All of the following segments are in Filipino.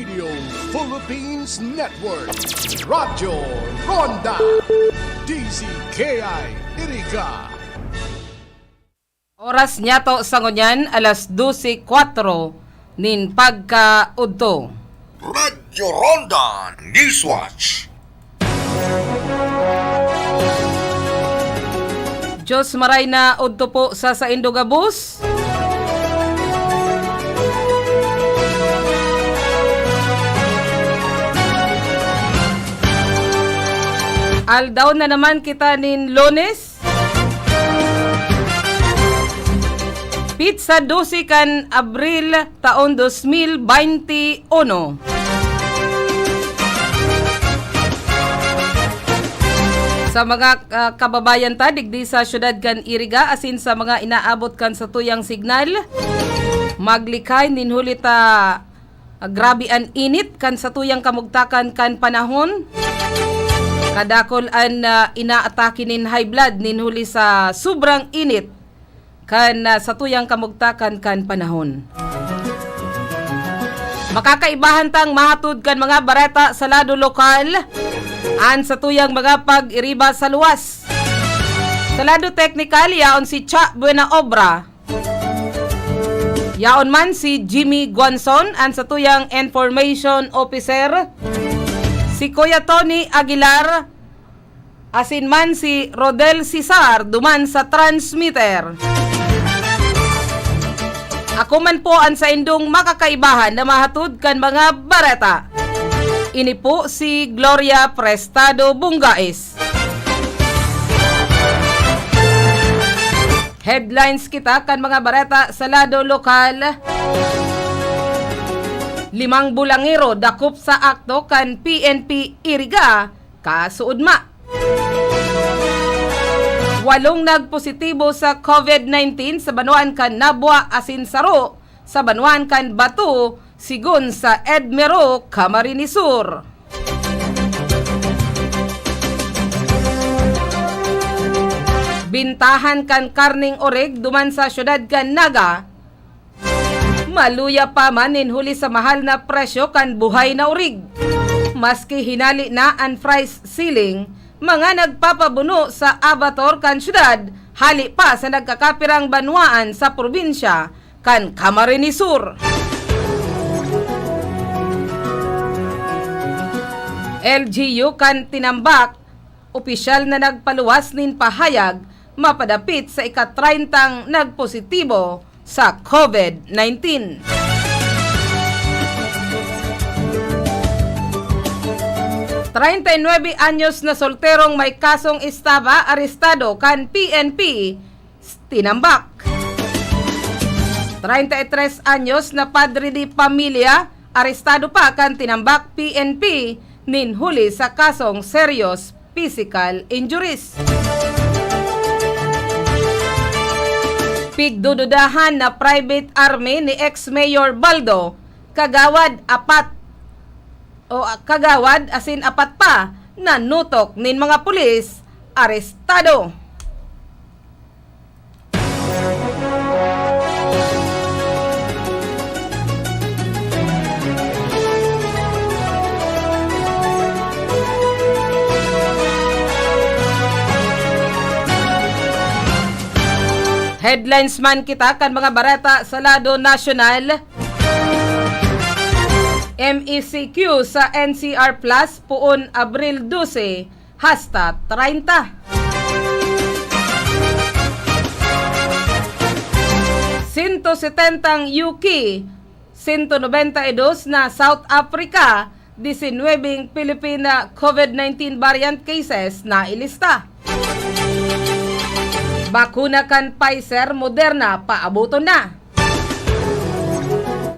Radio Philippines Network, Radyo Ronda, DZKI Iriga. Oras niya to sa ngunyan, alas 12:04 nin pagkaudto. Radyo Ronda Newswatch. Diyos maray na udto po sa Indogabus. Aldaw na naman kita nin Lunes. Pizza 12 kan Abril taon 2021. Sa mga kababayan ta digdi sa syudad kan Iriga asin sa mga inaabot kan sa tuyang signal, maglikay ninhuli ta grabe an init kan sa tuyang kamugtakan kan panahon. Kadakol an inaatake nin high blood ninhuli sa sobrang init kan sa tuyang kamugtakan kan panahon. Makakaibahan tang mahatud kan mga bareta sa lado lokal an sa tuyang mga pag-iriba sa luwas. Sa lado teknikal, yaon si Cha Buena Obra. Yaon man si Jimmy Guanzon an sa tuyang information officer. Si Kuya Tony Aguilar, asin man si Rodel Cesar, duman sa transmitter. Ako man po ang sa indong makakaibahan na mahatud kan mga bareta. Ini po si Gloria Prestado Bungais. Headlines kita kan mga bareta sa lado lokal. 5 bulangero dakop sa akto kan PNP Iriga kasuudma. 8 nagpositibo sa COVID-19 sa Banuan kan Nabwa asin Saro sa Banuan kan Batu sigon sa Edmero, Camarines Sur. Bintahan kan karning oreg duman sa syudad kan Naga. Maluya pa man ninhuli sa mahal na presyo kan buhay na orig. Maski hinali na ang price ceiling, mga nagpapabuno sa abator kan syudad, hali pa sa nagkakapirang banwaan sa probinsya kan Camarines Sur. LGU kan tinambak, opisyal na nagpaluwas nin pahayag, mapadapit sa ika-30 nagpositibo sa COVID-19. Anyos na solterong may kasong estaba arestado kan PNP tinambak. 33 anyos na padre di pamilya arestado pa kan tinambak PNP ninhuli sa kasong serious physical injuries. Pigdududahan na private army ni ex-mayor Baldo, kagawad asin apat pa na nutok nin mga pulis arestado. Headlines man kita kan mga bareta sa lado nasyonal. MECQ sa NCR Plus puon Abril 12 hasta 30. 170 UK, 192 na South Africa, 19 Pilipina COVID-19 variant cases na ilista. Bakuna kan Pfizer, Moderna, paabuton na.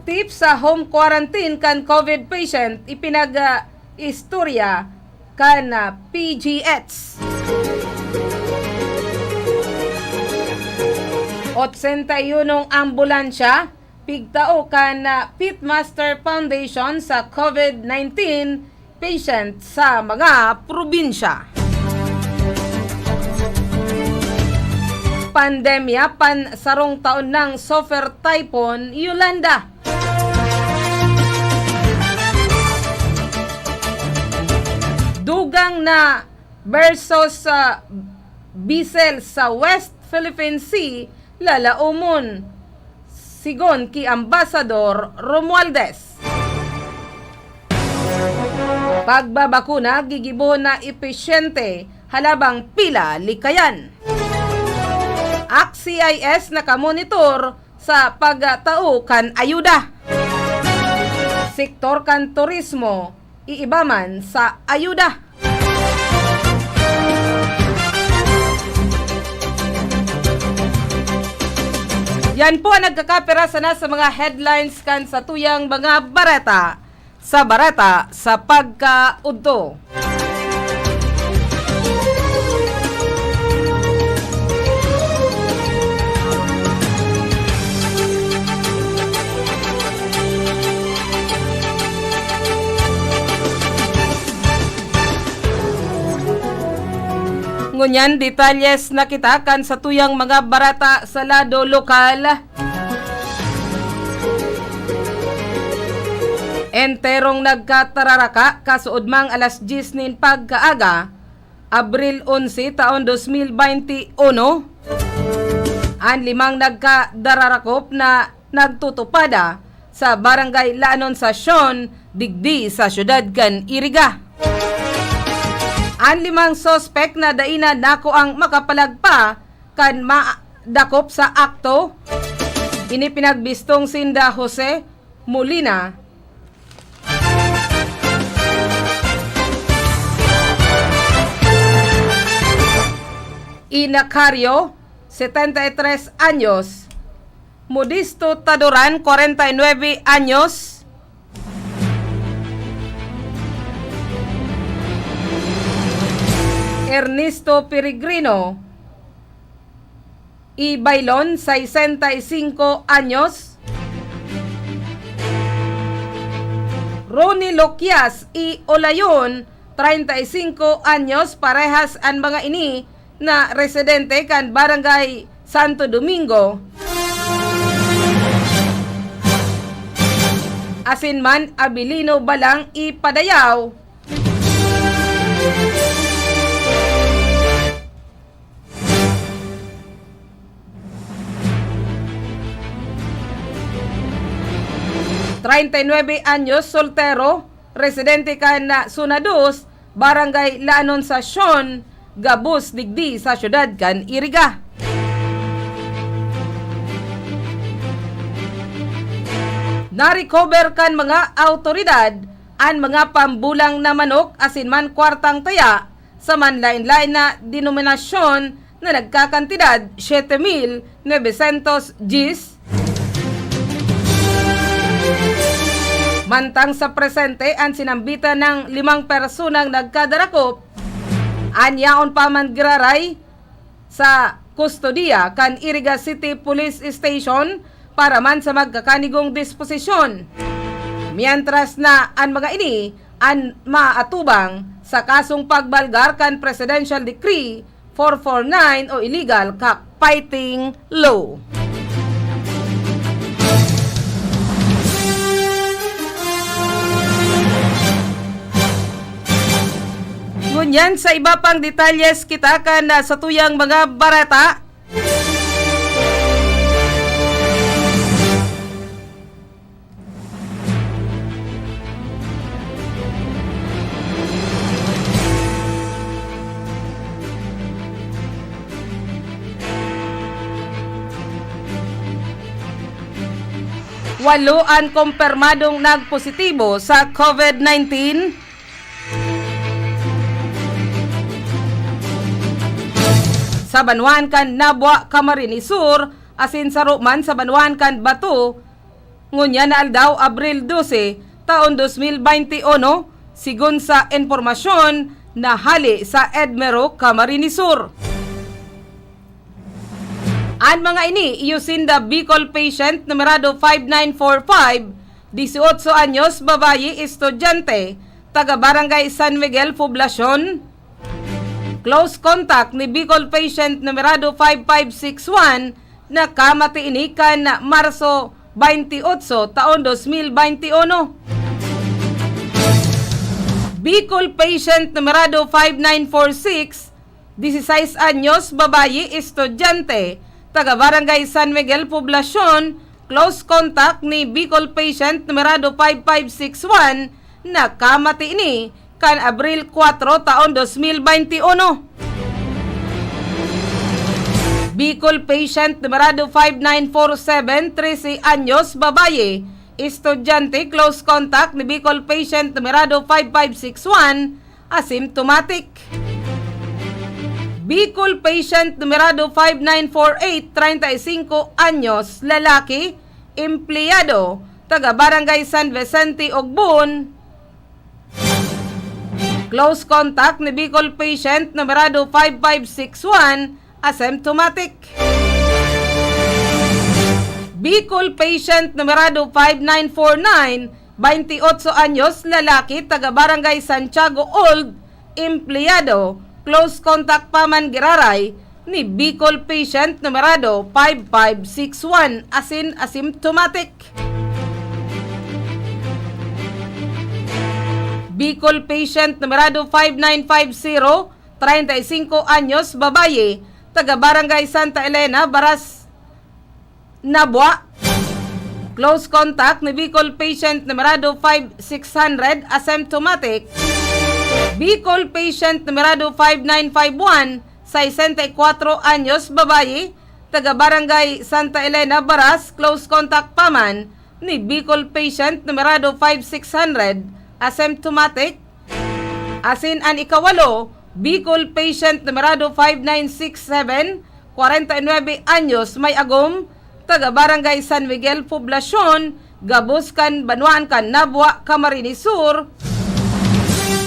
Tips sa home quarantine kan COVID patient, ipinag-istorya kan PGH. 81 ambulansya, pigtao kan Pitmaster Foundation sa COVID-19 patient sa mga probinsya. Pandemya pan sarong taon ng Super Typhoon Yolanda. Dugang na versus sa Bisel sa West Philippine Sea lalaumon sigon ki Ambassador Romualdez. Pagbabakuna gigibo na epesyente halabang pila likayan. ACT-CIS nakamonitor sa pagtao kan ayuda. Sektor kan turismo iibaman sa ayuda. Yan po ang nagkakapirasa na sa mga headlines kan sa tuyang mga barata sa pagkaudto. Ngunyan detalyes na kita kan sa tuyang mga barata sa lado lokal. Enterong nagkatararaka kasuod mang alas 10 nin pagkaaga, Abril 11 taon 2021. Ang limang nagkadararakop na nagtutupada sa barangay Lanon sa Sion, digdi sa syudad kan Iriga. Ang limang sospek na daina nako ang makapalagpa kan madakop sa akto. Ini pinagbistong sinda Jose Molina, Inacario, 73 anyos, Modisto Tadoran, 49 anyos, Ernesto Peregrino y Bailon, 65 anyos, Ronnie Loquias y Olayon, 35 anyos, parehas ang mga ini na residente kan Barangay Santo Domingo. Asinman Abilino Balang Ipadayaw, ...39 anyos, soltero, residente kan na Sunados, Barangay Lanon sa Sion, Gabus, digdi sa syudad kan Iriga. Na-recover kan mga autoridad ang mga pambulang na manok asinman kwartang taya sa manlain-lain na denominasyon na nagkakantidad 7,900 Gs. Mantang sa presente ang sinambitan ng 5 personang nagkadarakop, anyaon pa man giraray sa kustodiya kan Iriga City Police Station para man sa magkakanigong disposisyon. Mientras na ang mga ini ang maatubang sa kasong pagbalgar kan Presidential Decree 449 o illegal cockfighting law. Ngunyan sa iba pang detalyes kita kan sa tuyang mga barata. Walo ang kumpirmadong nagpositibo sa COVID-19. Sa Banwan kan Nabwa, Camarines Sur, asin sa Roman sa Banwan kan Bato, ngunya na aldaw Abril 12, taon 2021, sigun sa informasyon na hali sa Edmero, Camarines Sur. Ang mga ini, Yusinda Bicol patient, numerado 5945, 18 anyos, babayi, estudyante, taga Barangay San Miguel, Poblacion. Close contact ni Bicol patient numerado 5561 na kamati ini kan Marso 28, taon 2021. Bicol patient numerado 5946, 16 anyos, babayi, estudyante, taga Barangay San Miguel, Poblacion, close contact ni Bicol patient numerado 5561 na kamati ini kan Abril 4 taon 2021. Bicol patient numerado 5947, 13 anyos, babaye, estudyante, close contact ni Bicol patient numerado 5561, asymptomatic. Bicol patient numerado 5948, 35 anyos, lalaki, empleyado, taga Barangay San Vicente, Ogbun, close contact ni Bicol patient numerado 5561, asymptomatic. Bicol patient numerado 5949, 28 anyos, lalaki, taga Barangay Santiago Old, empleyado, close contact paman Giraray ni Bicol patient numerado 5561, asymptomatic. Bicol patient numerado 5950, 35 anyos, babaye, taga Barangay Santa Elena, Baras, Nabwa, close contact ni Bicol patient numerado 5600, asymptomatic. Bicol patient numerado 5951, 64 anyos, babaye, taga Barangay Santa Elena, Baras, close contact paman ni Bicol patient numerado 5600, asymptomatic. Asin an ikawalo, Bicol patient numerado 5967, 49 anyos, may agom, taga Barangay San Miguel, Poblacion, Gabos kan Banwaan kan Nabwa, Camarines Sur,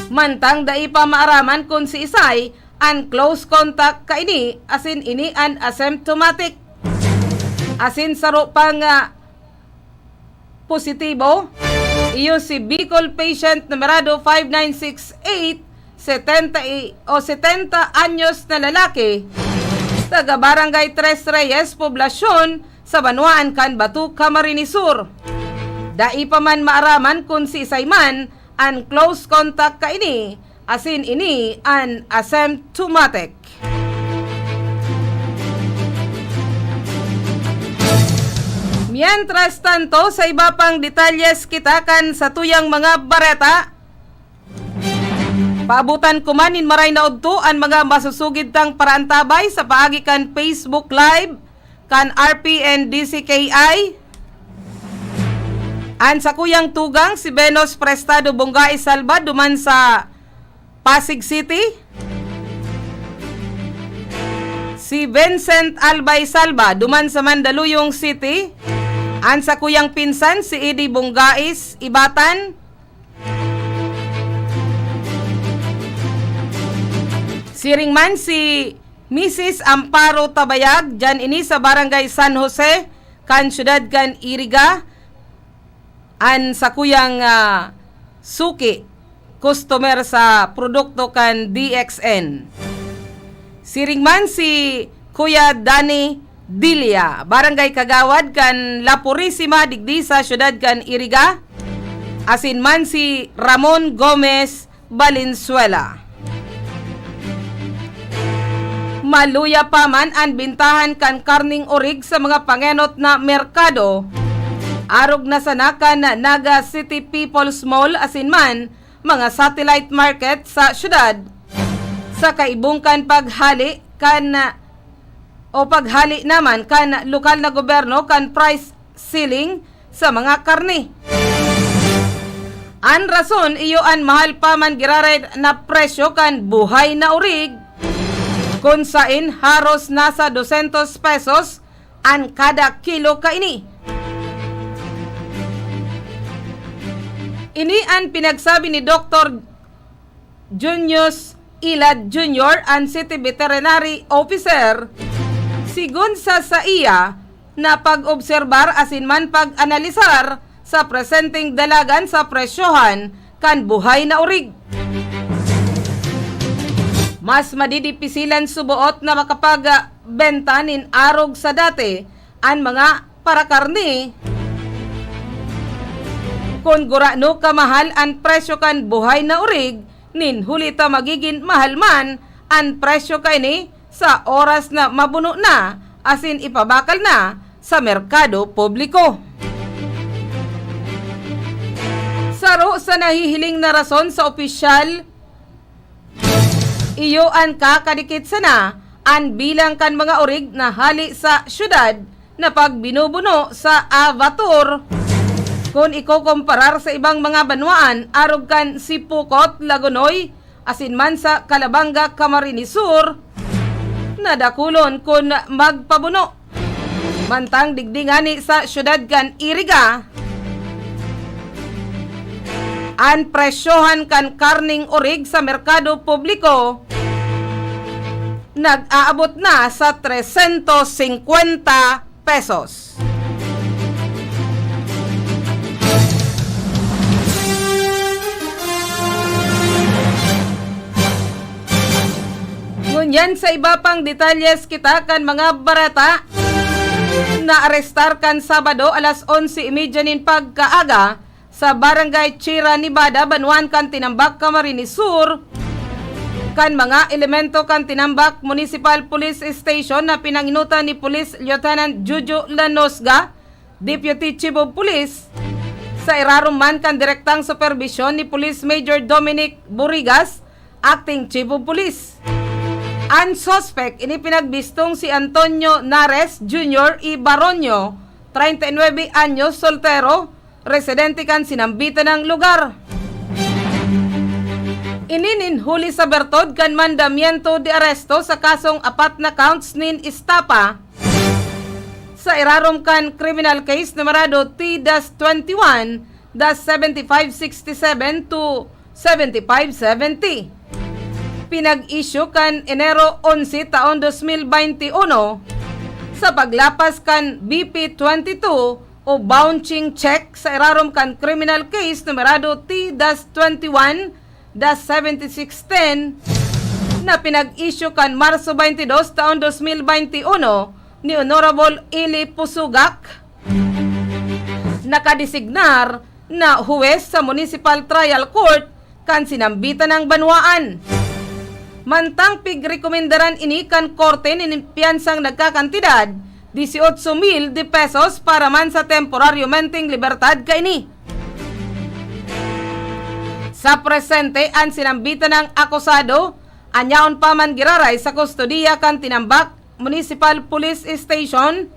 mantang dai pa maaraman kung si isay an close contact kaini, asin ini an asymptomatic. Asin saro pang positibo, iyo si Bicol patient numerado 5968, 70 anyos na lalaki, taga Barangay Tres Reyes, Poblacion, sa Banwaan kan Batu, Camarines Sur. Dai pa man maaraman kung si isay man an close contact kaini, asin ini an asymptomatic. Mientras tanto, sa iba pang detalyes kita kan sa tuyang mga bareta, paabutan kumanin maray na udto ang mga masusugid tang paraantabay sa paagi kan Facebook Live kan RPN DCKI. An sa kuyang tugang si Benos Prestado Bonggai Salva duman sa Pasig City. Si Vincent Albay Salva duman sa Mandaluyong City. An sa kuyang pinsan si Eddie Bongais Ibatan. Siringman si Mrs. Amparo Tabayag, dyan ini sa Barangay San Jose, kan syudad kan Iriga, an sa kuyang suki, customer sa produkto kan DXN. Siringman si Kuya Danny Dilia, Barangay Kagawad kan La Purisima, digdi sa syudad kan Iriga, asin man si Ramon Gomez Valenzuela. Maluya pa man ang bintahan kan karning orig sa mga pangenot na merkado. Arog na sanakan na Naga City People's Mall asin man mga satellite market sa syudad. Sa kaibungkan paghali kan paghali naman kan lokal na gobyerno kan price ceiling sa mga karne. An rason iyo an mahal pa man giraray na presyo kan buhay na orig, kung sain haros nasa 200 pesos ang kada kilo kaini. Ini ang pinagsabi ni Dr. Junius Ilad Jr., ang City Veterinary Officer, sigun sa iya na pag-obserbar asin man pag-analisar sa presenting dalagan sa presyohan kan buhay na orig. Mas madidipisilan subuot na makapagbenta nin arog sa dati ang mga parakarni Kung gurano kamahal ang presyo kan buhay na urig, nin huli ta magiging mahal man ang presyo kay ni sa oras na mabuno na asin ipabakal na sa merkado publiko. Saro sa nahihiling na rason sa opisyal, iyo ang kakadikit sana ang bilang kan mga urig na hali sa syudad na pagbinubuno sa Avator. Kung ikukomparar sa ibang mga banwaan, arog kan Sipukot, Lagonoy, asin man sa Calabanga, Camarines Sur, nadakulon kung magpabuno. Mantang digdingani sa syudad kan Iriga, ang presyohan kan karning urig sa merkado publiko nag-aabot na sa 350 pesos. Ngunyan sa iba pang detalyes kita kan mga barata na arestar kan Sabado alas 11:30 nin pagkaaga sa Barangay Chira, Nibada, Banwan kan Tinambak, Camarines Sur, kan mga elemento kan Tinambak Municipal Police Station na pinanginutan ni Police Lieutenant Juju Lanosga, Deputy Chief of Police, sa iraruman kan direktang supervision ni Police Major Dominic Burigas, Acting Chief of Police. Ang suspect ini pinagbistong si Antonio Nares Jr. Ibaronyo, 39 anyos, soltero, residente kan sinambitan ng lugar. Inininhuli sa bertod kan mandamiento de aresto sa kasong 4 na counts nin estapa sa irarom kan criminal case numerado T-21-7567 to 7570. Pinag-issue kan Enero 11 taon 2021 sa paglapas kan BP22 o bouncing check sa irarom kan criminal case numerado T-21-7610 na pinag-issue kan Marso 22 taon 2021 ni Honorable Ili Pusugak, nakadesignar na huwes sa Municipal Trial Court kan sinambitan ng Banwaan. Mantang pigrekomendaran ini kan korte ni piyansang nagkakantidad 18,000 de pesos para man sa temporaryo menting libertad kay ni. Sa presente, ang sinambitan ng akusado, anyaon pa man giraray sa kustodiya kan Tinambak Municipal Police Station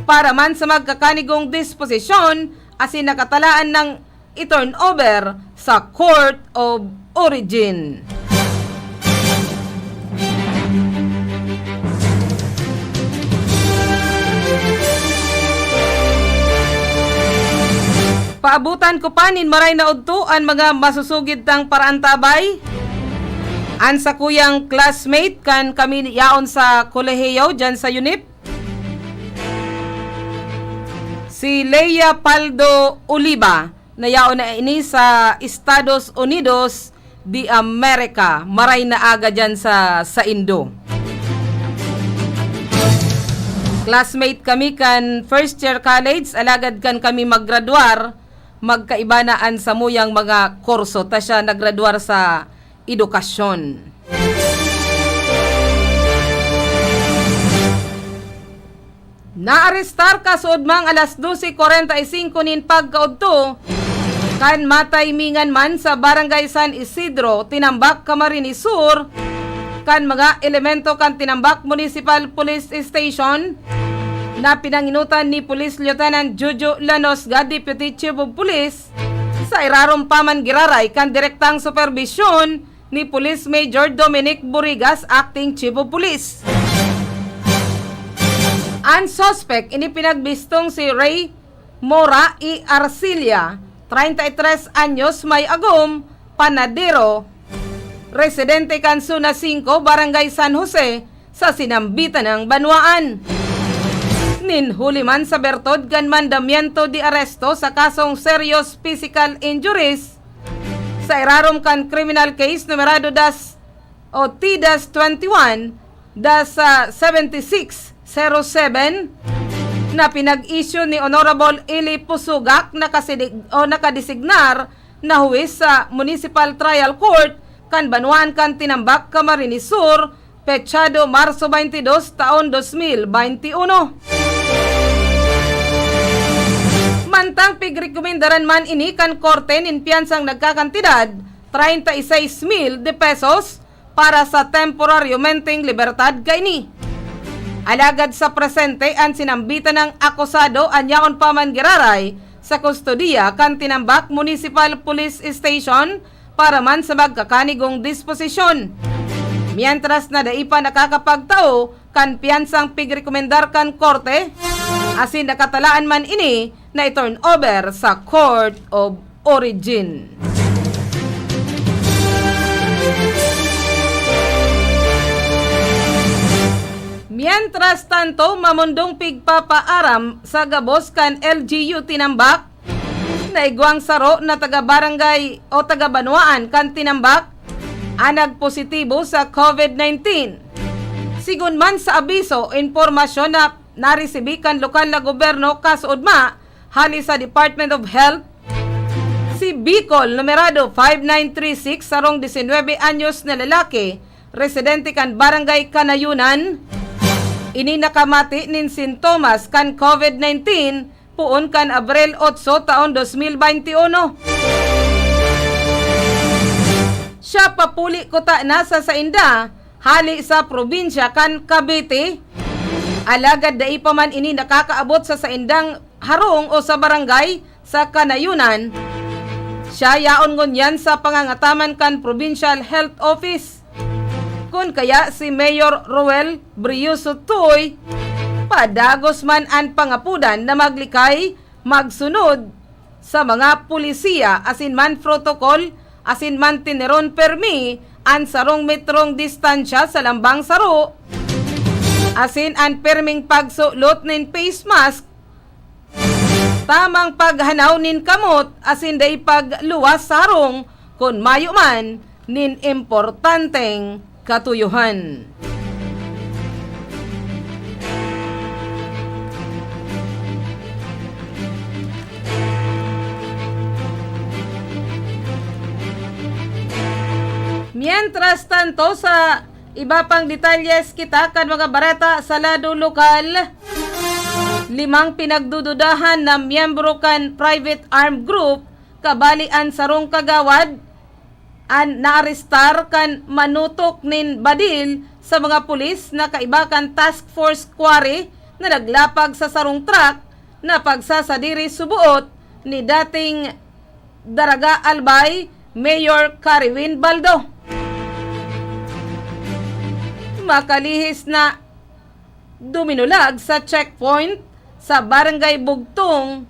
para man sa magkakanigong disposisyon asin nakatalaan ng i-turnover sa Court of Origin. Paabutan ko panin maray na udto ang mga masusugid tang paraantabay. An sa kuyang classmate kan kami yaon sa kolehiyo dyan sa UNIP. Si Leia Paldo Oliva na yaon na ini sa Estados Unidos de America. Maray na aga dyan sa Indo. Classmate kami kan first year college, alagad kan kami maggraduar. Magkaiba na an sa muyang mga kurso ta siya naggraduar sa edukasyon. Naarestar kasud mang alas 12:45 nin pagkaudto kan mataymingan man sa Barangay San Isidro, Tinambak, Camarines Sur, kan mga elemento kan Tinambak Municipal Police Station na pinanginutan ni Police Lieutenant Juju Lanosga, Deputy Chief of Police, sa irarom paman giraray kan direktang supervision ni Police Major Dominic Burigas, Acting Chief of Police. Ang suspect ini pinagbistong si Ray Mora y Arcilia, 33 anyos, may agum, panadero, residente kan Suna 5, Barangay San Jose, sa sinambitan ng Banwaan. Ninhuli man sa bertod kan mandamiento de aresto sa kasong serious physical injuries sa irarom kan criminal case numerado T-21-7607 na pinag-issue ni Honorable Eli Pusugak nakadesignar na huwis sa Municipal Trial Court kan Banuan kan Tinambak, Camarines Sur, petsado Marso 22 taon 2021. Mantang pigrekomendaran man ini kan korte nin piyansang nagkakantidad 36,000 de pesos para sa temporaryo menteng libertad kaini. Alagad sa presente ang sinambitan ng akusado anyaon pa man giraray sa kustodiya kan Tinambak Municipal Police Station para man sa magkakanigong disposisyon. Mientras na daipa nakakapagtao kan piyansang pigrekomendar kan korte, asin nakatalaan man ini na i-turn over sa Court of Origin. Mientras tanto, mamundong pigpapaaram sa gabos kan LGU Tinambak, naigwang saro na taga-barangay o taga-Banuaan kan Tinambak, anag positibo sa COVID-19. Sigun man sa abiso, informasyon na naresibi kan lokal na gobyerno kasuodma, hali sa Department of Health, si Bicol numerado 5936 sarong 19 anyos na lalaki, residente kan barangay Kanayunan, ini nakamati nin sintomas kan COVID-19 puon kan Abril 8 taon 2021. Siya papuli kuta na sa Sainda, hali sa probinsya kan Cavite. Alagad dai pa man ini nakakaabot sa Saindang harong o sa barangay sa Kanayunan. Siya yaon ngunyan sa pangangataman kan Provincial Health Office. Kun kaya si Mayor Roel Brioso Tuy, padagos man ang pangapudan na maglikay, magsunod sa mga pulisiya asin man protocol, asin man tineron permi, ang sarong metrong distansya sa lambang saro, asin ang perming pagsulot nin face mask, tamang paghanaw nin kamot, asin day pagluwas sarong, kun mayo man nin importanteng katuyuhan. Mientras tanto, sa iba pang detalyes kita kan mga barata sa lado lokal, 5 pinagdududahan na miyembro kan private armed group kabalian sarong kagawad an naarestar kan manutok nin badil sa mga pulis na kaibakan task force quarry na naglapag sa sarong truck na pagsasadiri subuot ni dating Daraga Albay Mayor Kariwin Baldo. Makalihis na duminulag sa checkpoint sa Barangay Bugtong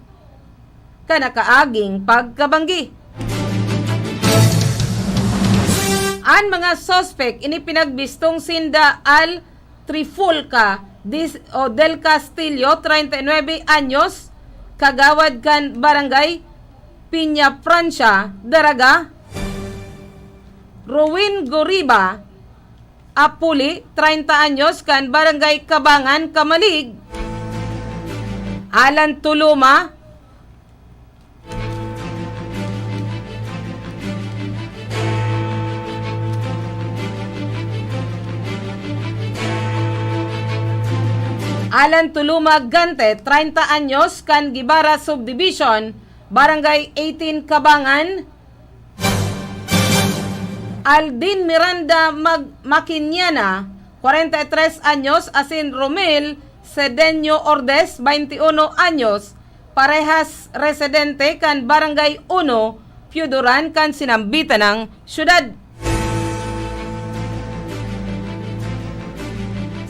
kanakaaging pagkabanggi. Ang mga suspect ini pinagbistong Sinda Al Trifulca del Castillo, 39 anyos, kagawad kan Barangay Piña Francia, Daraga. Rowin Goriba Apuli, 30 anyos, kan Barangay Kabangan, Kamalig. Alan Tuluma Gante, 30 anyos, kan Gibara Subdivision, Barangay 18 Kabangan. Aldin Miranda Makinyana, 43 anyos, asin Romel Sedeño Ordes, 21 anyos, parehas residente kan Barangay 1, Piuduran, kan sinambitan ng syudad.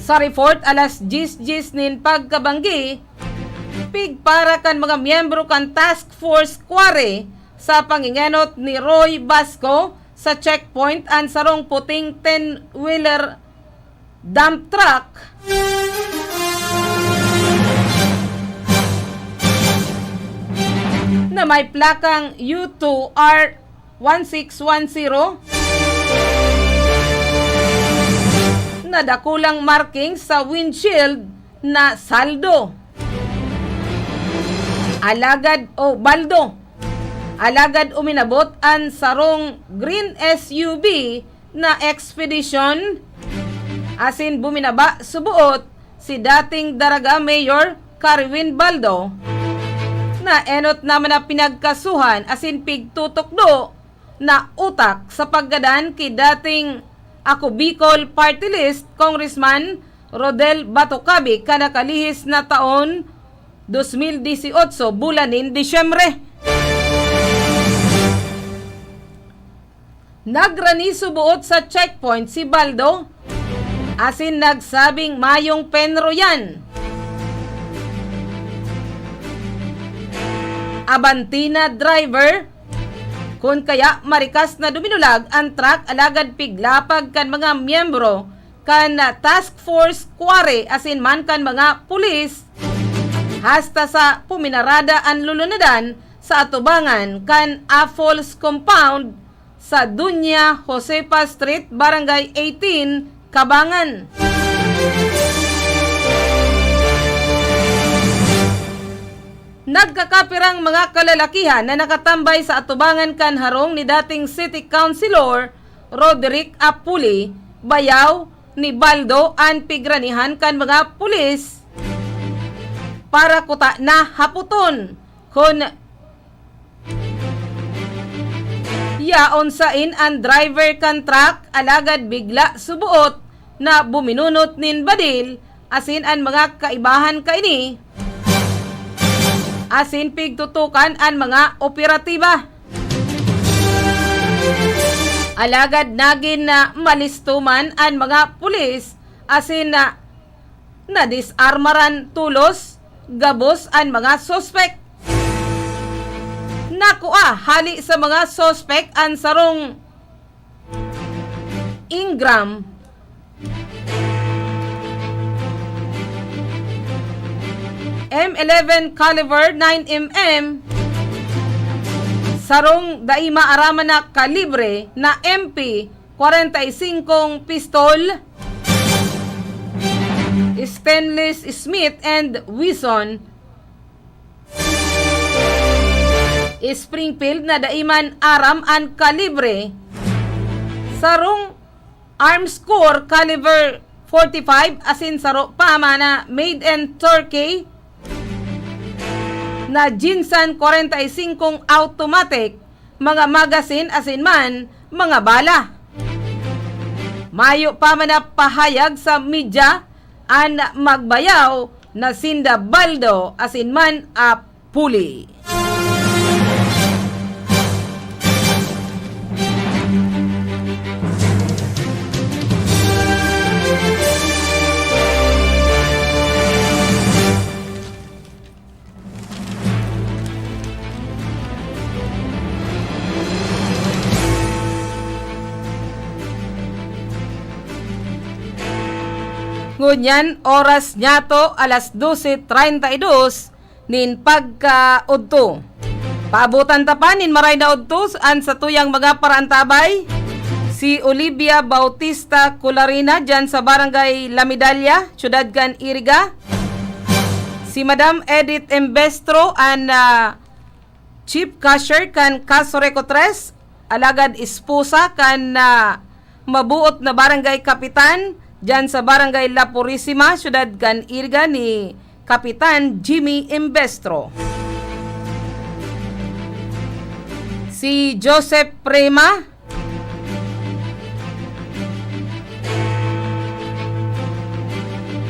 Sa report, alas 10 nin pagkabanggi, pigpara kan mga miyembro kan task force quarry sa pangingenot ni Roy Basco sa checkpoint ang sarong puting 10-wheeler dump truck na may plakang U2R1610 na dakulang marking sa windshield na saldo. Baldo. Alagad uminabot ang sarong green SUV na Expedition asin buminaba subuot si dating Daraga Mayor Carwin Baldo na enot naman na pinagkasuhan asin pigtutukdo na utak sa paggadan ki dating Ako Bicol Party List Congressman Rodel Batocabi kada kalihis na taon 2018 bulanin Disyembre. Nagrani subuot sa checkpoint si Baldo asin nagsabing mayong penro yan. Abantina driver kun kaya marikas na duminulag ang truck alagad piglapag kan mga miyembro kan task force kware asin man kan mga pulis hasta sa puminarada ang lulunadan sa atubangan kan Affol's compound sa Dunya Josepa Street, Barangay 18, Cabangan. Nagkakapirang mga kalalakihan na nakatambay sa atubangan kan harong ni dating City Councilor Roderick Apuli, bayaw ni Baldo ang pigranihan kan mga pulis para kuta na haputon kun yaon sain ang driver kan truck alagad bigla subuot na buminunot nin badil asin ang mga kaibahan kaini asin pigtutukan ang mga operatiba. Alagad nagin na malistuman ang mga pulis asin na disarmaran tulos gabos ang mga sospek. Nakua hali sa mga sospek ang sarong Ingram M11 caliber 9mm sarong daima araman na kalibre na MP 45 pistol stainless Smith and Wesson Springfield na daiman aram an kalibre sarong arms core caliber 45 asin saro pama na made in Turkey na Jinsan 45 automatic mga magasin asin man mga bala. Mayo pa man na pahayag sa media an magbayaw na sinda Baldo asin man Apuli. Ngunyan, oras nyato alas 12:32 nin pagkaudto. Paabutan tapanin maray na udto an sa tuyang mga parantabay. Si Olivia Bautista Cularina dyan sa Barangay La Medalla, Ciudad Gan Iriga. Si Madam Edith Embestro an Chief Cashier kan Casoreco 3, alagad esposa kan mabuot na Barangay Kapitan dyan sa Barangay La Purisima, Ciudad Gan Iriga ni Kapitan Jimmy Embestro. Si Joseph Prema,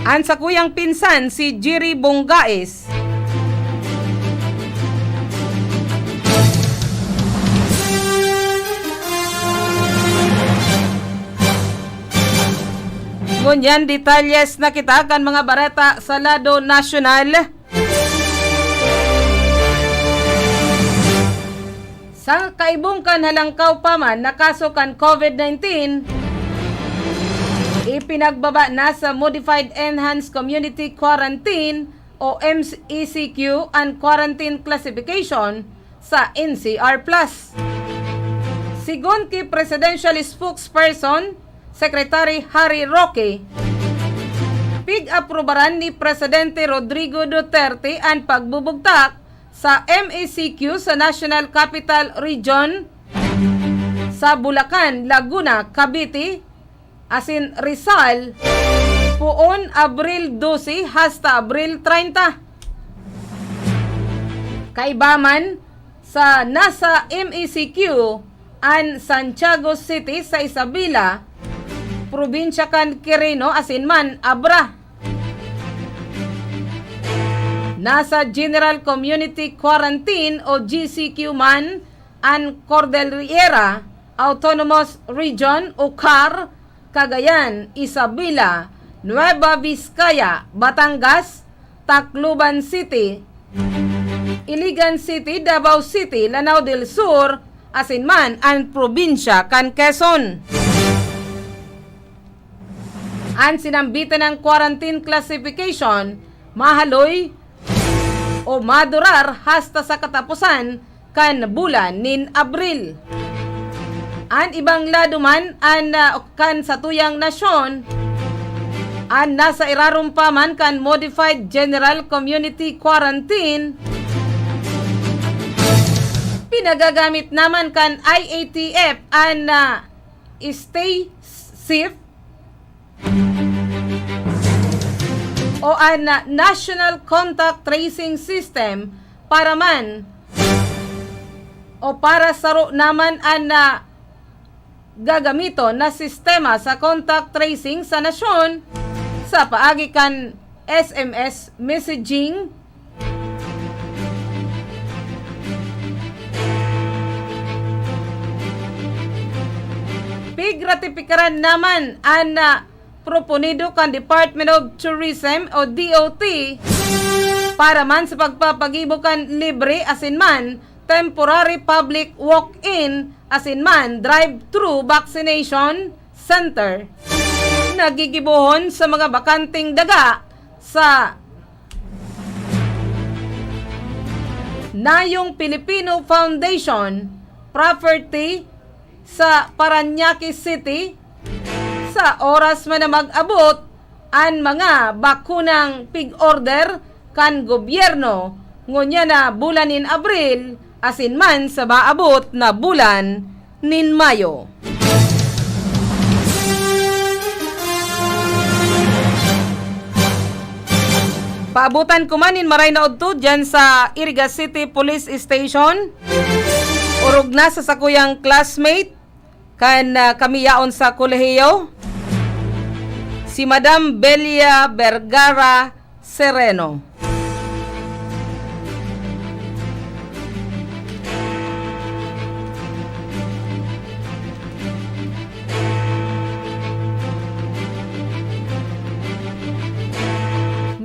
an sa kuyang pinsan si Jerry Bongaes. Ngunyan detalyes na kita kan mga bareta sa lado nasyonal. Sa kaibong kan halangkaw pa man na kaso kan COVID-19, ipinagbaba na sa Modified Enhanced Community Quarantine o MECQ and Quarantine Classification sa NCR+. Sigon ki Presidential Spokesperson Secretary Harry Roque, pig-aprobaran ni Presidente Rodrigo Duterte ang pagbubugtak sa MACQ sa National Capital Region sa Bulacan, Laguna, Cavite, asin Rizal, puon Abril 12 hasta Abril 30. Kaibaman sa nasa MACQ an Santiago City sa Isabela, probinsya kan Quirino, asin man Abra. Nasa General Community Quarantine o GCQ man ang Cordillera Autonomous Region o CAR, Cagayan, Isabela, Nueva Vizcaya, Batangas, Tacloban City, Iligan City, Davao City, Lanao del Sur, asin man ang probinsya kan Quezon. Ang sinambitan ng quarantine classification, mahaloy o madurar hasta sa katapusan kan bulan nin Abril. An ibang lado man an kan sa tuyang nasyon an nasa irarumpa man kan modified general community quarantine, pinagagamit naman kan IATF an stay safe o an National Contact Tracing System para man o para saro naman an gagamito na sistema sa contact tracing sa nasyon sa paagi kan SMS messaging, pigratipikaran naman an proponido kan Department of Tourism o DOT para man sa pagpapagibo kan libre asin man temporary public walk-in asin man drive-thru vaccination center. Nagigibuhon sa mga bakanting daga sa Nayong Filipino Foundation property sa Parañaque City sa oras man na mag-abot ang mga bakunang pig-order kan gobyerno ngunya na bulan nin Abril asin man sa maabot na bulan nin Mayo. Paabutan ko man in maray na udto dyan sa Iriga City Police Station. Urog na sa sakuyang classmate kan kami yaon sa kolehiyo, si Madam Belia Vergara Sereno.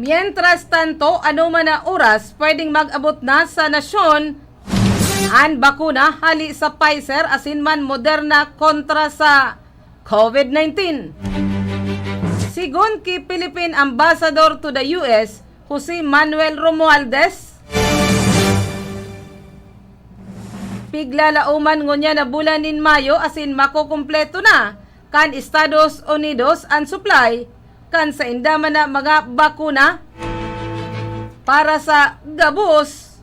Mientras tanto, ano man na oras, pwedeng mag-abot na sa nasyon ang bakuna hali sa Pfizer asin man Moderna kontra sa COVID-19. Sigon ki Philippine Ambassador to the US, Jose Manuel Romualdez, piglalauman ngunya na bulan nin Mayo asin makukumpleto na kan Estados Unidos ang supply kan sa indaman na mga bakuna para sa gabos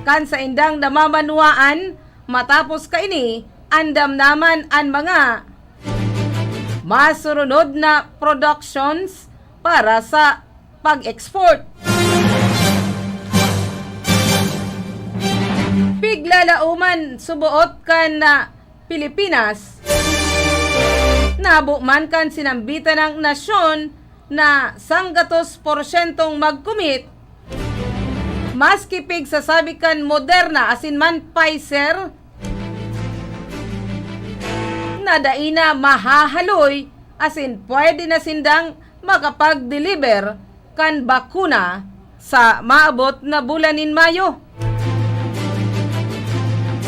kan sa indang namamanuaan matapos kaini andam naman ang mga masurunod na productions para sa pag-export. Piglalauman subuot kan na Pilipinas, nabuman kan sinambitan ng nasyon na 100% mag-commit maski pig sasabi kan Moderna asin man Pfizer na daina mahahaloy asin pwede na sindang makapag-deliver kan bakuna sa maabot na bulan in Mayo.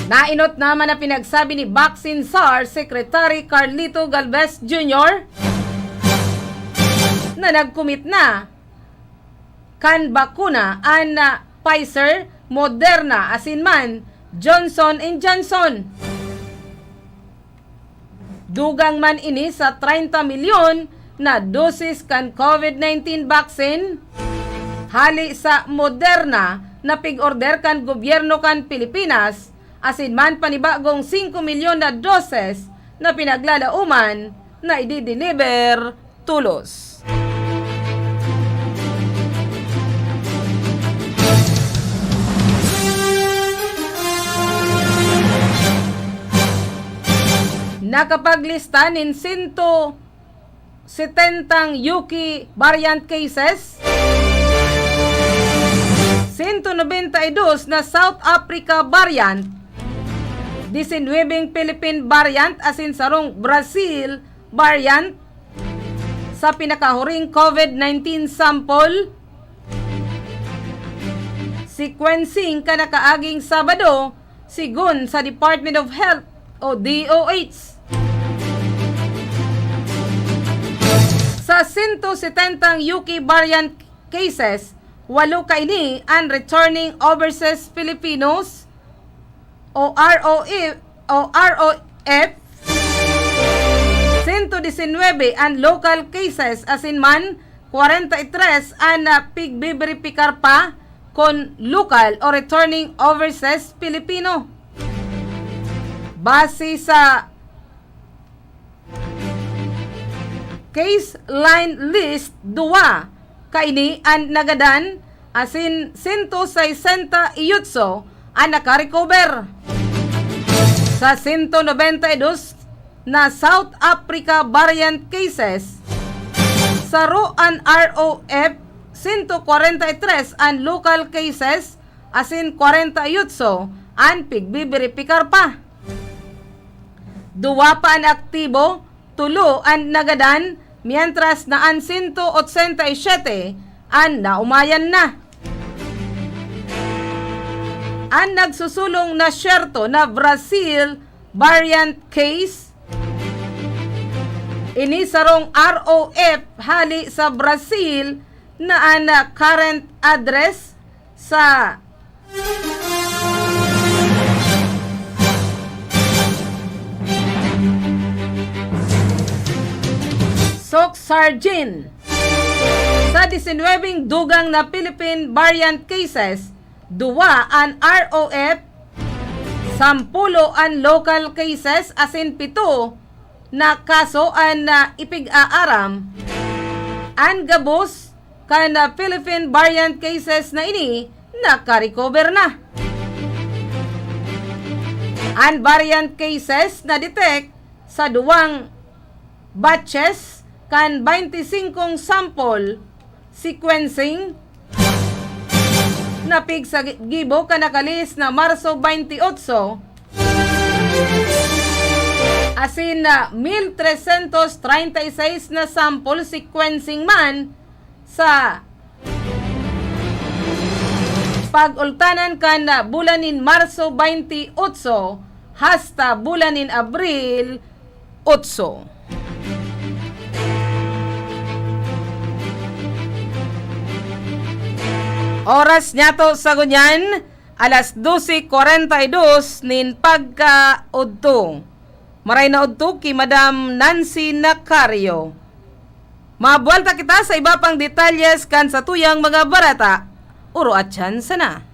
Nainot naman na pinagsabi ni Vaccine SAR Secretary Carlito Galvez Jr. na nag-commit na kan bakuna an Pfizer, Moderna asin man Johnson & Johnson. Dugang man ini sa 30 milyon na dosis kan COVID-19 vaccine hali sa Moderna na pig-order kan gobyerno kan Pilipinas asin man panibagong 5 milyon na doses na pinaglalauman na i-deliver tulos. Nakapaglista nin 170 UK variant cases, 192 na South Africa variant, 19 Philippine variant asin sarong Brazil variant sa pinakahuring COVID-19 sample sequencing kanakaaging Sabado sigun sa Department of Health o DOH. Sa 170 UK variant cases, 8 kaini ang returning overseas Filipinos o ROF, 119 ang local cases asin man 43 ang pigbiberipikar pa kon local o returning overseas Filipino. Base sa case line list, 2 kaini ang nagadan asin 168 ang nakarecover. Sa 192 na South Africa variant cases, saro ang ROF, 143 ang local cases asin 48 ang pigbiberipikar pa. 2 pa ang aktibo, 3 ang nagadan, mientras na ang 187 ang naumayan na. Ang nagsusulong na syerto na Brazil variant case, ini sarong ROF hali sa Brazil na ang current address sa Soxargin. Sa 19 dugang na Philippine variant cases, 2 ang ROF, 10 ang local cases asin 7 na kaso ang ipig-aaram. Ang gabos kan Philippine variant cases na ini nakarecover na. Ang variant cases na detect sa 2 batches kan 25 sample sequencing na pig sa gibo kanakalis na Marso 28 asin na 1,336 na sample sequencing man sa pag-ultanan kan bulanin Marso 28 hasta bulanin Abril 8. Oras niya to sa gunyan, alas 12:42 nin pagka-udto. Maray na udto ki Madam Nancy Nacario. Mabualta kita sa iba pang detalyes kan sa tuyang mga barata. Uro at yan sana.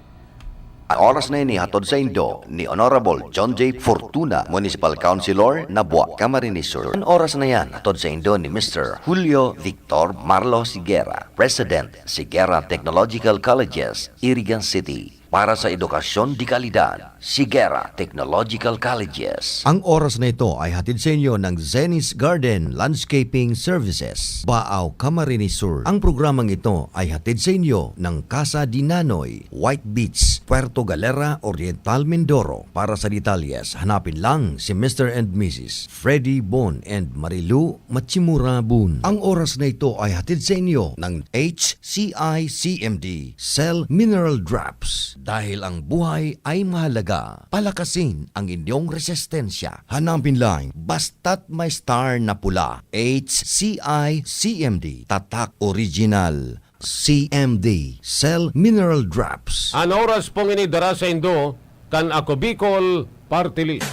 Oras na ini hatod sa Indo ni Honorable John J. Fortuna, Municipal Councilor na Buwak Camarines Sur. Ang oras na yan hatod sa Indo ni Mr. Julio Victor Marlo Sigera, President Sigera Technological Colleges, Irigan City. Para sa edukasyon di kalidad, Sigera Technological Colleges. Ang oras na ito ay hatid sa inyo ng Zenis Garden Landscaping Services, Baaw, Camarines Sur. Ang programang ito ay hatid sa inyo ng Casa di Nanoy, White Beach, Puerto Galera, Oriental, Mindoro. Para sa detalyes, hanapin lang si Mr. and Mrs. Freddy Bon and Marilu Machimura Bun. Ang oras na ito ay hatid sa inyo ng HCI CMD, Cell Mineral Drops. Dahil ang buhay ay mahalaga, palakasin ang inyong resistensya. Hanapin lang, basta't may star na pula. HCI CMD, Tatak Original. CMD, Cell Mineral Drops. Ang oras pong inidara sa Indo, kan ako Bicol Party List.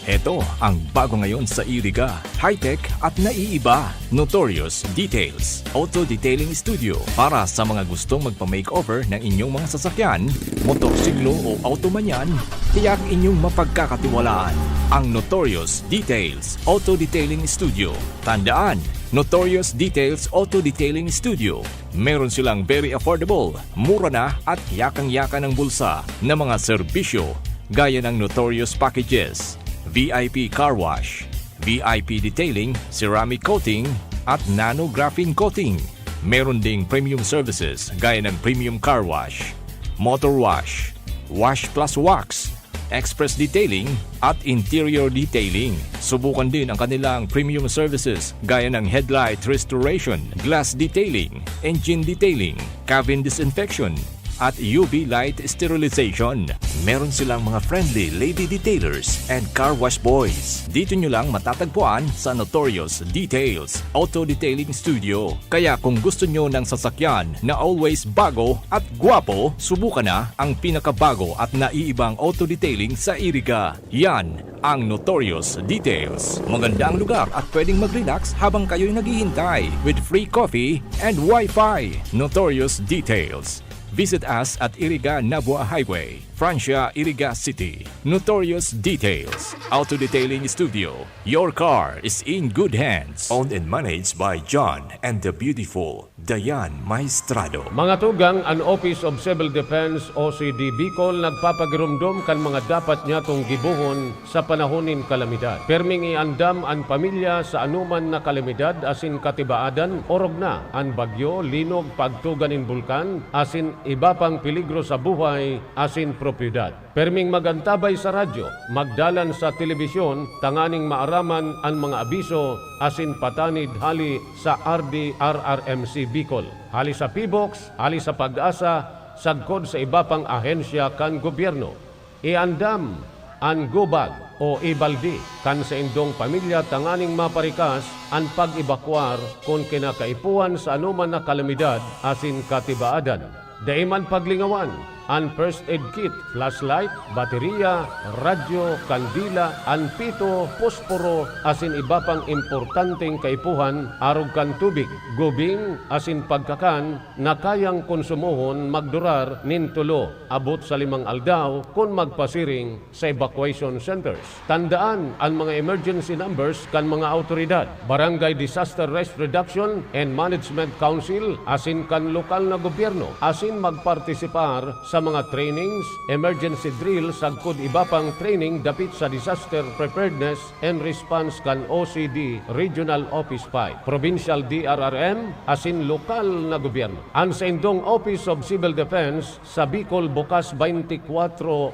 Ito ang bago ngayon sa Iriga. High-tech at naiiba. Notorious Details Auto Detailing Studio. Para sa mga gustong magpa-makeover ng inyong mga sasakyan, motorsiklo o auto man yan, tiyak inyong mapagkakatiwalaan. Ang Notorious Details Auto Detailing Studio. Tandaan, Notorious Details Auto Detailing Studio. Meron silang very affordable, mura na at yakang-yaka ng bulsa na mga serbisyo gaya ng Notorious Packages, VIP Car Wash, VIP Detailing, Ceramic Coating at Nano Graphene Coating. Meron ding premium services gaya ng Premium Car Wash, Motor Wash, Wash Plus Wax, Express Detailing at Interior Detailing. Subukan din ang kanilang premium services gaya ng Headlight Restoration, Glass Detailing, Engine Detailing, Cabin Disinfection at UV light sterilization. Meron silang mga friendly lady detailers and car wash boys. Dito nyo lang matatagpuan sa Notorious Details Auto Detailing Studio. Kaya kung gusto nyo ng sasakyan na always bago at gwapo, subukan na ang pinakabago at naiibang auto detailing sa Iriga. Yan ang Notorious Details. Maganda ang lugar at pwedeng mag-relax habang kayo'y naghihintay with free coffee and Wi-Fi. Notorious Details. Visit us at Iriga Nabua Highway, Francia, Iriga City. Notorious Details Auto Detailing Studio. Your car is in good hands. Owned and managed by John and the beautiful Dayan Maestrado. Mga tugang, ang Office of Civil Defense OCD Bicol nagpapagirumdum kan mga dapat niya tong gibuhon sa panahonin kalamidad. Perming iandam ang pamilya sa anuman na kalamidad asin katibaadan, orog na ang bagyo, linog, pagtuganin bulkan, asin iba pang peligro sa buhay, asin propiedad. Perming magantabay sa radyo, magdalan sa telebisyon, tanganing maaraman ang mga abiso, asin patanid hali sa RDRRMC Bicol. Hali sa PBOX, hali sa Pag-asa, sagkod sa iba pang ahensya kan gobyerno. Iandam ang gubag o ibaldi kan sa indong pamilya tanganing maparikas ang pag-ebakwar kung kinakaipuan sa anuman na kalamidad asin katibaadan. Daiman paglingawan ang first aid kit, flashlight, baterya, radyo, kandila, anpito, posporo, asin iba pang importanteng kaipuhan, arog kan tubig, gubing, asin pagkakan, na kayang konsumohon magdurar nintulo, abot sa 5 aldaw kung magpasiring sa evacuation centers. Tandaan ang mga emergency numbers kan mga autoridad, Barangay Disaster Risk Reduction and Management Council, asin kan lokal na gobyerno, asin magpartisipar sa mga trainings, emergency drill, sagkod iba pang training dapit sa disaster preparedness and response kan OCD Regional Office 5, Provincial DRRM, asin lokal na gobyerno. Ang sa indong Office of Civil Defense sa Bicol bukas 24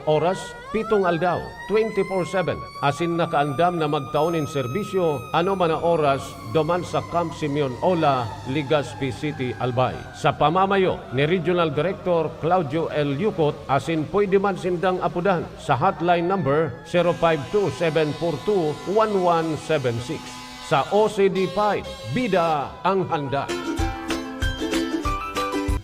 oras, 7 aldaw, 24/7, asin nakaandam na magtaonin serbisyo ano man na oras duman sa Camp Simeon Ola, Legazpi City, Albay. Sa pamamayo ni Regional Director Claudio L. Yukot, asin pwede man sindang apudan sa hotline number 052-742-1176. Sa OCD5, bida ang handa.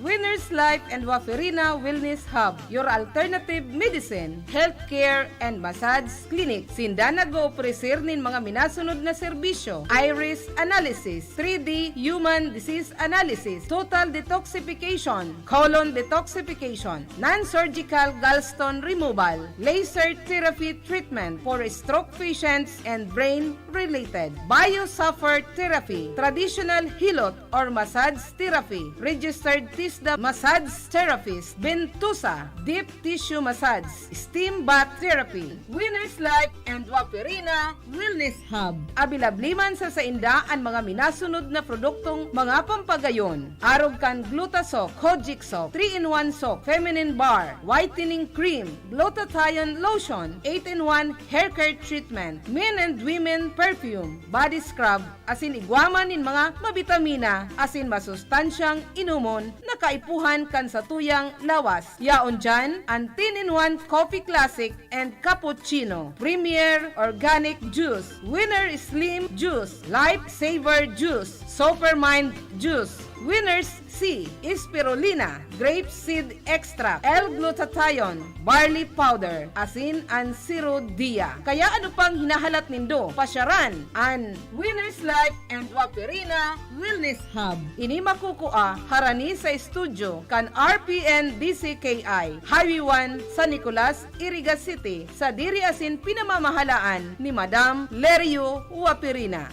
Winners Life and Waferina Wellness Hub, your alternative medicine, healthcare, and massage clinic. Sinda nag-opresir nin mga minasunod na serbisyo: iris analysis, 3D human disease analysis, total detoxification, colon detoxification, non-surgical gallstone removal, laser therapy treatment for stroke patients and brain-related, biosuffer therapy, traditional hilot or massage therapy, registered TISDA massage therapist, Bentusa, deep tissue massage, steam bath therapy, Winners Life and Waferina Wellness Hub. Abilabliman sa sainda ang mga minasunod na produktong mga pampagayon. Arog kan Glutasok, Kojic Soap, 3-in-1 Soap, Feminine Bar, Whitening Cream, Glutathione Lotion, 8-in-1 Hair Care Treatment, Men and Women Perfume, Body Scrub, asin igwaman nin mga mabitamina, asin masustansyang inumon na kaipuhan kan sa tuyang lawas. Yaon dyan, ang 10-in-1 Coffee Classic and Cappuccino, Premier Organic Juice, Winner Slim Juice, Life Saver Juice, Supermind Juice, Winners C. Spirulina, grape seed extract, L-glutathione, barley powder, asin and sirodia. Kaya ano pang hinahalat nindo? Pasyaran an Winners Life and Wapirina Wellness Hub. Ini makukua harani sa studio kan RPN DCKI Highway 1 San Nicolas, Iriga City sa diri asin pinamamahalaan ni Madam Lerio Wapirina.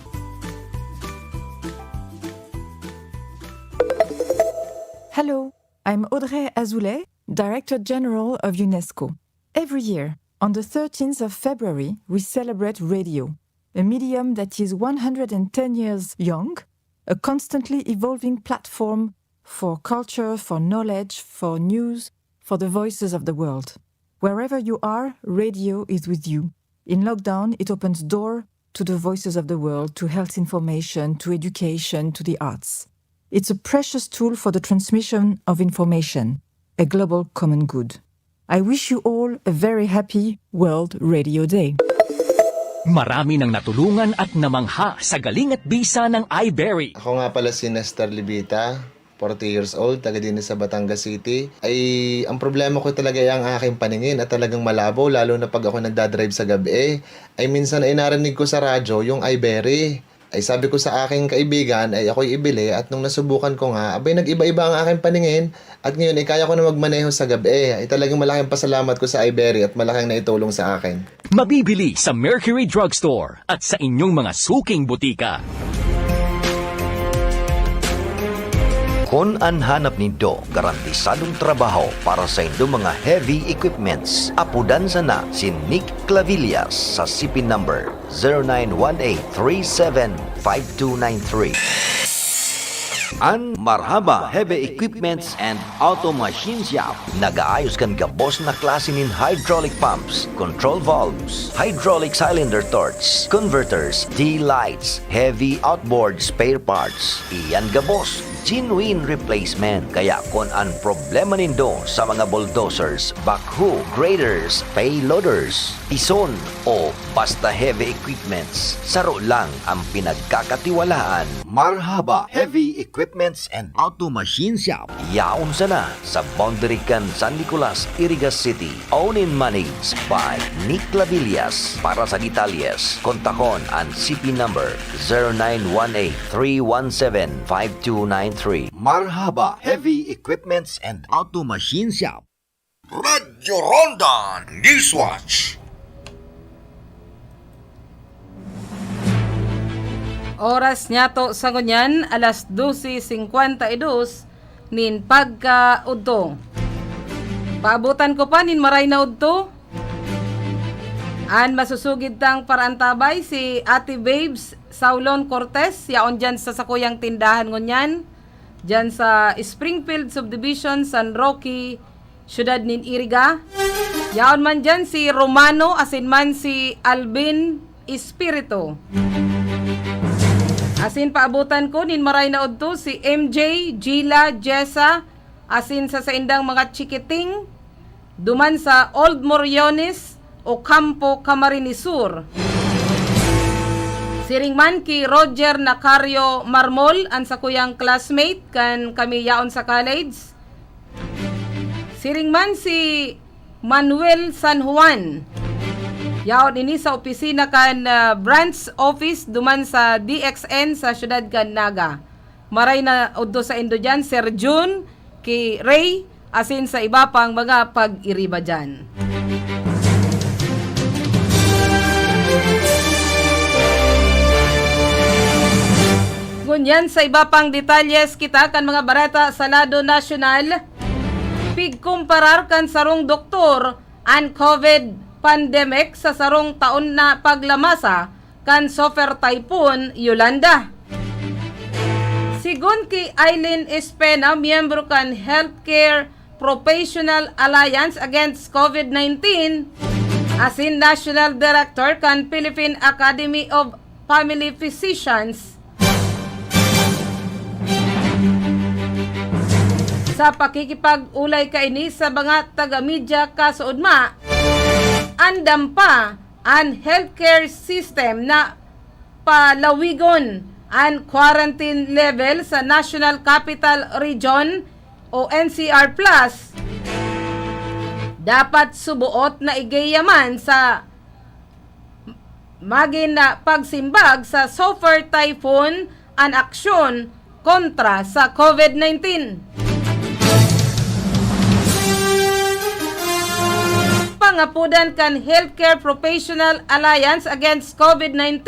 Hello, I'm Audrey Azoulay, Director General of UNESCO. Every year, on the 13th of February, we celebrate radio, a medium that is 110 years young, a constantly evolving platform for culture, for knowledge, for news, for the voices of the world. Wherever you are, radio is with you. In lockdown, it opens door to the voices of the world, to health information, to education, to the arts. It's a precious tool for the transmission of information, a global common good. I wish you all a very happy World Radio Day. Marami nang natulungan at namangha sa galing at bisa ng iBerry. Ako nga pala si Nestor Libita, 40 years old, taga din sa Batangas City. Ay, ang problema ko talaga ay ang aking paningin at talagang malabo, lalo na pag ako nagdadrive sa gabi. Ay minsan ay narinig ko sa radyo yung iBerry. Ay sabi ko sa aking kaibigan ay ako'y ibili at nung nasubukan ko nga, abay nag-iba-iba ang aking paningin at ngayon ay kaya ko na magmaneho sa gabi. Ay talagang malaking pasalamat ko sa iBerry at malaking naitulong sa akin. Mabibili sa Mercury Drugstore at sa inyong mga suking butika. Kung ang hanap nindo, garantisadong trabaho para sa inyong mga heavy equipments. Apudan sana si Nick Clavillas sa CP number 0918-375293. An Marhaba Heavy Equipments and Auto Machine Shop. Nagaayos kan gabos na klase nin hydraulic pumps, control valves, hydraulic cylinder torch, converters, D-lights, heavy outboard spare parts. Iyan gabos, genuine replacement. Kaya kung ang problema nindo sa mga bulldozers, backhoe, graders, payloaders, ison o basta heavy equipments, saro lang ang pinagkakatiwalaan. Marhaba Heavy Equipments and Auto Machine Shop. Yaon sana sa boundary kan San Nicolas, Iriga City. Owned and managed by Nick Clavillas. Para sa detalles, kontakon ang CP number 0918-317-5293. Marhaba Heavy Equipments and Auto Machine Shop. Radyo Ronda Newswatch. Oras niya to sa ngunyan, alas 12:52 nin pagka-udto. Paabutan ko pa nin maray na udto. An masusugid tang parantabay si Ate Babes Saulon Cortez, yaon dyan sa sakuyang tindahan ngunyan, dyan sa Springfield Subdivision, San Roque, Syudad nin Iriga. Yaon man dyan si Romano, asin man si Alvin Espiritu. Asin paabutan ko nin maray na udto si MJ, Gila, Jessa, asin sa indang mga chikiting, duman sa Old Moriones o Campo Camarines Sur. Siringman ki Roger Nacario Marmol, ang sa kuyang classmate kan kami yaon sa college. Siringman si Manuel San Juan, yaon ini sa opisina kan branch office duman sa DXN sa syudad kan Naga. Maray na udto sa indo dyan, Sir June, ki Ray, asin sa iba pang mga pag-iriba dyan. Ngunyan sa iba pang detalyes kita kan mga barata sa lado nasyonal, pigkumparar kan sarong doktor an COVID pandemic sa sarong taon na paglamasa kan Super Typhoon Yolanda. Sigun ki Eileen Espena, miyembro kan Healthcare Professional Alliance Against COVID-19, asin National Director kan Philippine Academy of Family Physicians, sa pakikipag-ulay kaini sa mga taga-media kasuudma, andam pa ang healthcare system na palawigon and quarantine level sa National Capital Region o NCR Plus dapat subuot na igayaman sa magin na pagsimbag sa Super Typhoon an aksyon kontra sa COVID-19. Pangapudan kan Healthcare Professional Alliance Against COVID-19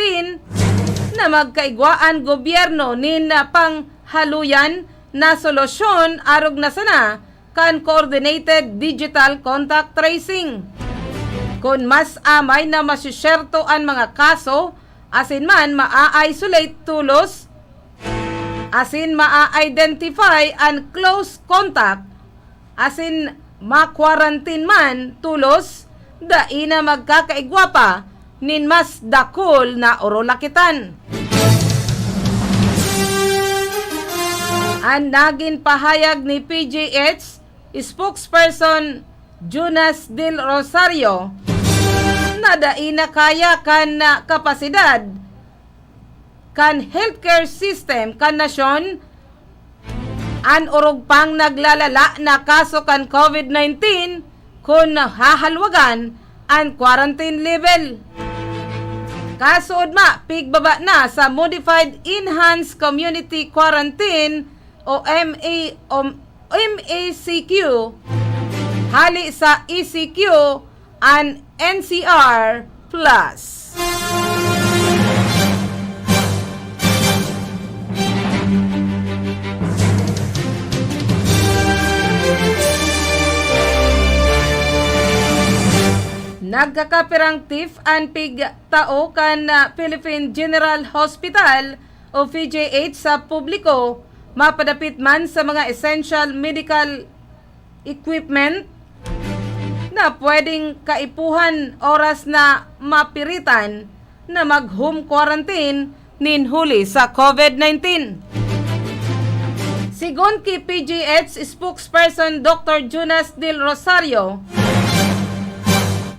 na magkaigwaan gobyerno nin panghaluyan na solusyon arog na sana kan coordinated digital contact tracing. Kung mas amay na masisyerto ang mga kaso, asin man maa-isolate tulos, asin maa-identify ang close contact, asin ma-quarantine man tulos, daina magkakaigwa pa nin mas dakol na orolakitan. Ang naging pahayag ni PGH spokesperson Jonas Del Rosario na daina kaya kan na kapasidad kan healthcare system kan nasyon an urog pang naglalala na kaso kan COVID-19 kung hahalwagan ang quarantine level. Kasood pigbaba na sa Modified Enhanced Community Quarantine o MACQ hali sa ECQ and NCR Plus. Nagkakapirang TIF ang pigtao kan Philippine General Hospital o PGH sa publiko mapadapit man sa mga essential medical equipment na pwedeng kaipuhan oras na mapiritan na mag-home quarantine ninhuli sa COVID-19. Sigon ki PGH spokesperson Dr. Jonas Del Rosario,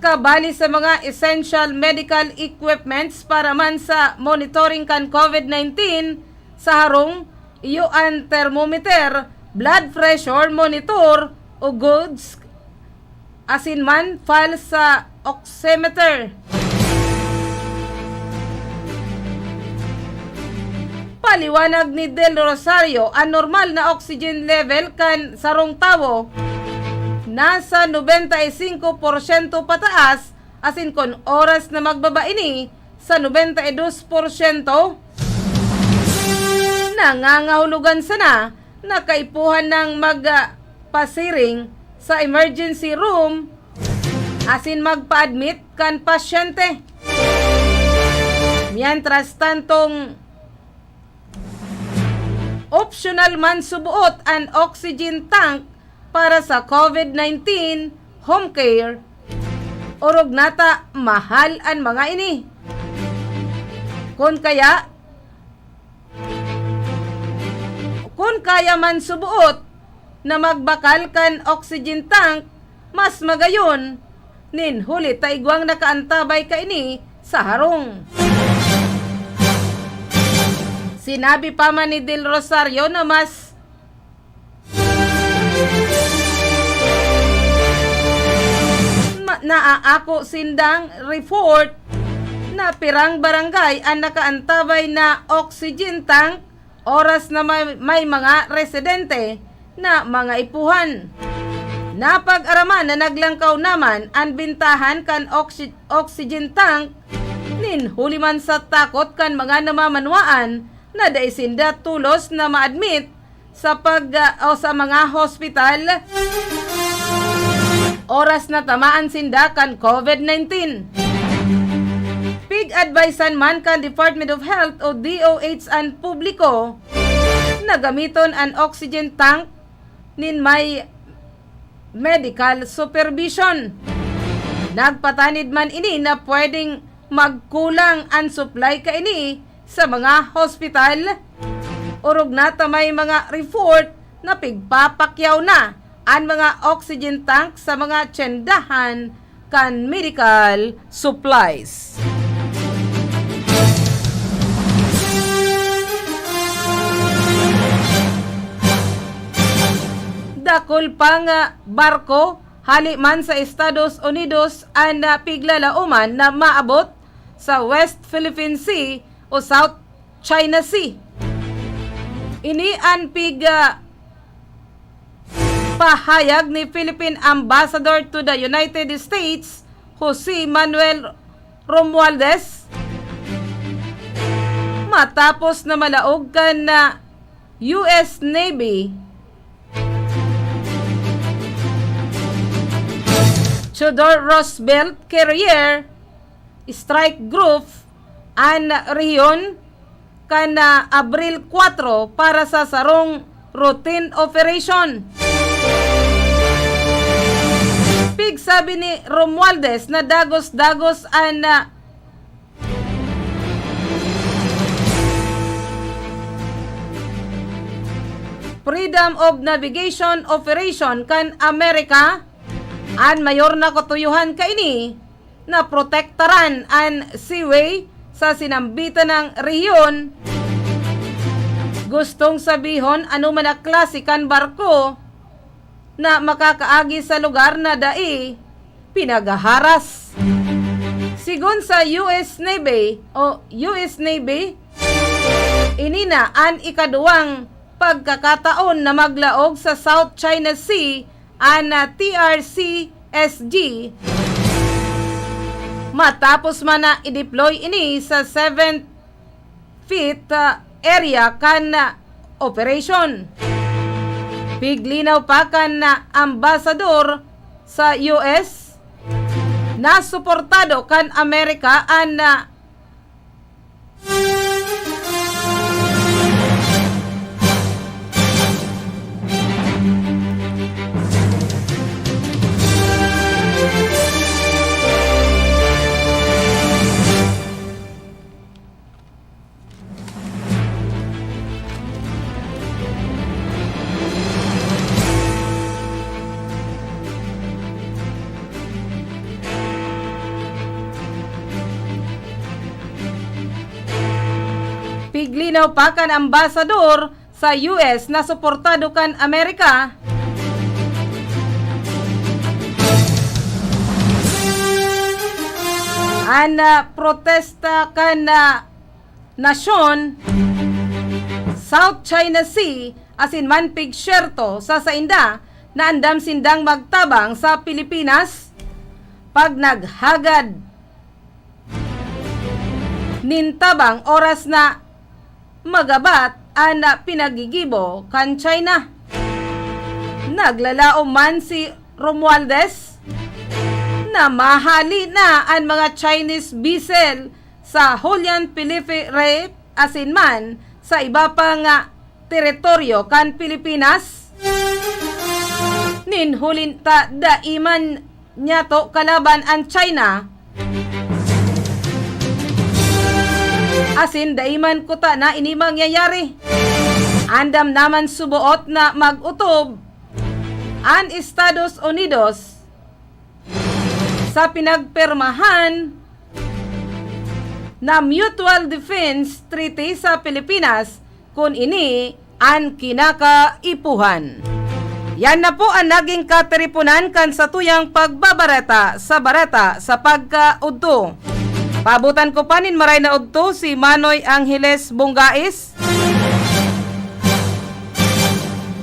kabali sa mga essential medical equipments para man sa monitoring kan COVID-19 sa harong iyo ang thermometer, blood pressure monitor o goods asin man file sa oximeter. Paliwanag ni Del Rosario, ang normal na oxygen level kan sarong tawo nasa 95% pataas asin kon oras na magbaba ini sa 92%, nangangahulugan sana na kaipuhan ng magpasiring sa emergency room asin magpa-admit kan pasyente. Mientras tantong optional man subuot ang oxygen tank para sa COVID-19 home care, orog nata mahal ang mga ini. Kung kaya man subuot na magbakal kan oxygen tank, mas magayon nin huli taigwang nakaantabay ka ini sa harong. Sinabi pa man ni Del Rosario na mas naaako sindang report na pirang barangay ang nakaantabay na oxygen tank oras na may mga residente na mga ipuhan. Napag-araman na naglangkaw naman ang bintahan kan oxygen tank nin huli man sa takot kan mga namamanwaan na daisinda tulos na ma-admit sa sa mga hospital oras na tamaan sinda kan COVID-19. Pig-advisean man kan Department of Health o DOH ang publiko na gamiton ang oxygen tank nin may medical supervision. Nagpatanid man ini na pwedeng magkulang ang supply ka ini sa mga hospital. Urog na may mga report na pigpapakyaw na ang mga oxygen tank sa mga tsendahan kan medical supplies. dakol pang barko hali man sa Estados Unidos ang piglalauman na maabot sa West Philippine Sea o South China Sea. Ini ang pahayag ni Philippine Ambassador to the United States, Jose Manuel Romualdez, matapos na malaog kan na US Navy Theodore Roosevelt Carrier Strike Group ang rehiyon kan Abril 4 para sa sarong routine operation. Sabi ni Romualdez na dagos-dagos ang Freedom of Navigation Operation kan Amerika an mayor na katuyuhan kaini na protektaran ang seaway sa sinambitan ng rehiyon. Gustong sabihon anuman na klase kan barko na makakaagi sa lugar na dai pinagaharas. Sigon sa US Navy, ini na ang ikaduwang pagkakataon na maglaog sa South China Sea ang TRCSG matapos man na i-deploy ini sa 7th Fleet area kan operation. Piglinaw pa kan na ambasador sa US na suportado kan Amerika ang piglinaw pa kan ambasador sa US na suportado kan Amerika ang protesta kan nasyon South China Sea asin man pigsyerto sa sainda na andam sindang magtabang sa Pilipinas pag naghagad nintabang oras na magabat ang pinagigibo kan China. Naglalao man si Romualdez na mahali na ang mga Chinese vessel sa Julian Felipe Rape asin man sa iba pang teritoryo kan Pilipinas. Ninhulin ta daiman niya to kalaban ang China asin daiman kuta na ini mangyayari. Andam naman subuot na mag-utob ang Estados Unidos sa pinagpermahan na Mutual Defense Treaty sa Pilipinas kung ini ang kinakaipuhan. Yan na po ang naging kateripunan kan sa tuyang pagbabareta sa pagkaudto. Pabutan ko panin maray na udto si Manoy Angeles Bungais.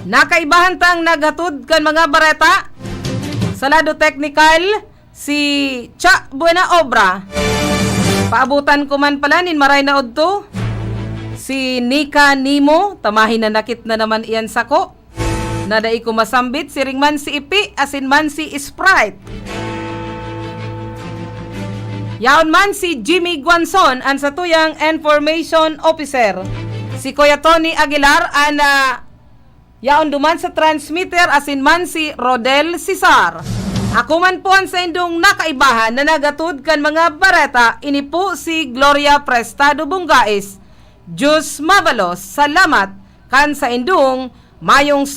Nakaibahan tang naghatod kan mga bareta. Sa lado technical si Cha Buena Obra. Paabutan ko man pala nin maray na udto si Nika Nimo, tamahin na nakit na naman iyan sako. Nadai ko masambit siring man si Ipi asin man si Sprite. Yaon man si Jimmy Guanzon ang satuyang information officer. Si Kuya Tony Aguilar ang yaon duman sa transmitter asin man si Rodel Cesar. Ako man po ang sa indong nakaibahan na nagatud kan mga bareta. Ini po si Gloria Prestado Bungais. Diyos mabalos, salamat kan sa indong mayong